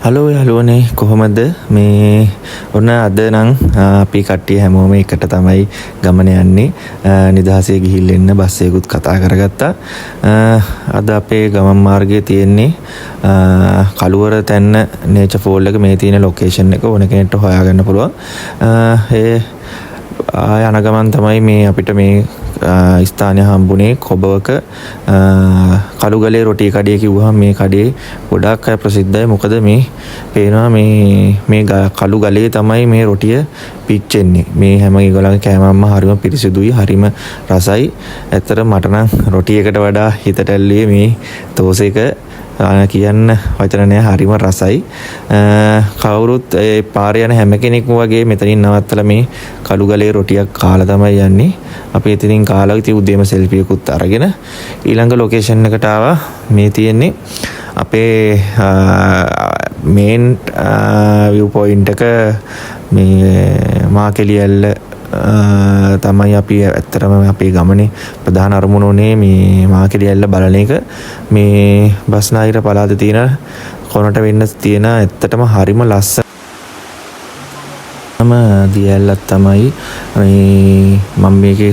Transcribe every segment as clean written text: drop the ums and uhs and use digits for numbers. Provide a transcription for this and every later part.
hello යාළුවනේ කොහොමද මේ ඔන්න අද නම් අපි කට්ටිය හැමෝම එකට තමයි ගමන යන්නේ නිදහසේ ගිහිල්ලා එන්න බස් එකකුත් කතා කරගත්තා අද අපේ ගමන් මාර්ගයේ තියෙන්නේ කළුවර තැන්න නේචර් ෆෝල් එක මේ තියෙන ලොකේෂන් එක ඕන කෙනෙක්ට හොයාගන්න පුළුවන් ඒ යන ගමන් තමයි මේ අපිට මේ ස්ථානය හම්බුනේ කොබවක කළුගලේ රොටි කඩේ කිව්වහම මේ කඩේ ගොඩාක් අය ප්‍රසිද්ධයි මොකද මේ පේනවා මේ කළුගලේ තමයි මේ රොටිය පිච්චෙන්නේ මේ හැම ඒගොල්ලන්ගේ කෑමම හරිම පිරිසිදුයි හරිම රසයි ඇත්තට මට නම් රොටි එකට වඩා හිතට ඇල්ලුවේ මේ තෝසෙක කියන්න වචන නෑ හරිම රසයි කවුරුත් ඒ පාරේ යන හැම කෙනෙක්ම වගේ මෙතනින් නවත්තලා මේ කළුගලේ රොටියක් කාලා තමයි යන්නේ අපි එතනින් කාලා ඉතින් උදේම සෙල්ෆි එකකුත් අරගෙන ඊළඟ ලොකේෂන් එකට ආවා මේ තියෙන්නේ අපේ මේන් view point එක මේ මාකෙලියල්ල තමයි අපි ඇත්තටම අපේ ගමනේ ප්‍රධාන අරමුණ උනේ මේ මාකෙලියල්ල බලන එක මේ බස්නාහිර පළාතේ තියෙන කොනට වෙන්න තියෙන ඇත්තටම හරිම ලස්සන දියැලක් තමයි මේ මම මේකේ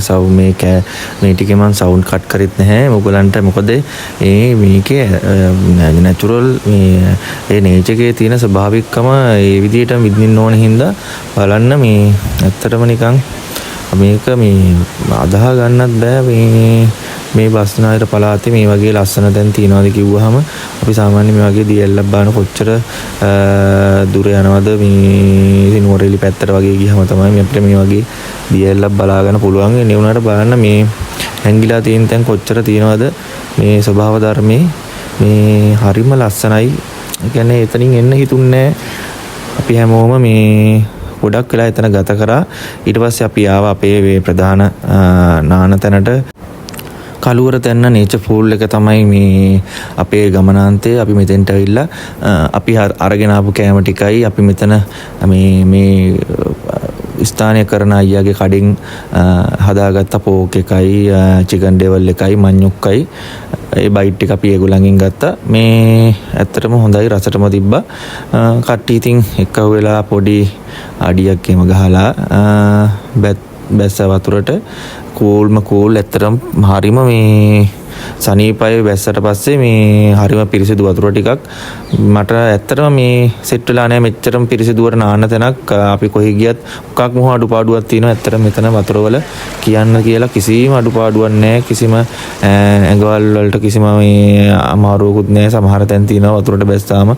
මේ ටිකේ මම සවුන්ඩ් කට් කරෙත් නැහැ ඔයගලන්ට මොකද මේකේ නැචරල් මේ නේචර් එකේ තියෙන ස්වභාවිකකම ඒ විදිහට විඳින්න ඕන හින්දා බලන්න මේ ඇත්තටම නිකන් මේක මේ අදහ ගන්නත් බෑ මේ බස්නාහිර පළාතේ මේ වගේ ලස්සන තැන් තියනවාද කිව්වහම අපි සාමාන්‍ය මේ වගේ දියැලක් බලන කොච්චර දුර යනවද මේ නුවරඑළිය පැත්තට වගේ ගියහම තමයි අපිට මේ වගේ දියැලක් බලා ගන්න පුළුවන් වෙන්නේ උනාට බලන්න මේ හැංගිලා තියෙන තැන් කොච්චර තියනවද මේ ස්වභාව ධර්මයේ මේ හරිම ලස්සනයි ඒ කියන්නේ එතනින් එන්න හිතුන්නේ අපි හැමෝම මේ ගොඩක් වෙලා එතන ගත කරා ඊට පස්සේ අපි ආවා අපේ ප්‍රධාන නාන තැනට කළුවර තැන්න නේචර් ෆෝල් එක තමයි මේ අපේ ගමනාන්තය අපි මෙතෙන්ට ඇවිල්ලා අපි අරගෙන ආපු කෑම ටිකයි අපි මෙතන මේ ස්ථානය කරන අයියාගේ කඩින් හදාගත්ත පෝක් එකයි චිකන් ඩෙවල් එකයි මඤ්ඤොක්කයි ඒ බයිට් එක අපි ඒගොල්ලන්ගෙන් ගත්තා මේ ඇත්තටම හොඳයි රසටම තිබ්බා කට්ටිය ඉතින් එක්ක වෙලා පොඩි අඩියක් එහෙම ගහලා බැස්ස වතුරට කූල් ඇත්තටම හරිම මේ සනීපය බැස්සට පස්සේ මේ හරිම පිරිසිදු වතුර ටිකක් මට ඇත්තටම මේ සෙට් වෙලා නැහැ මෙච්චරම පිරිසිදුවට නාන්න තැනක් අපි කොහේ ගියත් මොකක් මොහ අඩුපාඩුවක් තියෙනවා ඇත්තටම මෙතන වතුරවල කියන්න කියලා කිසිම අඩුපාඩුවක් නැහැ කිසිම ඇඟවල් වලට කිසිම මේ අමාරුවකුත් නැහැ සමහර තැන් තියෙනවා වතුරට බැස්සාම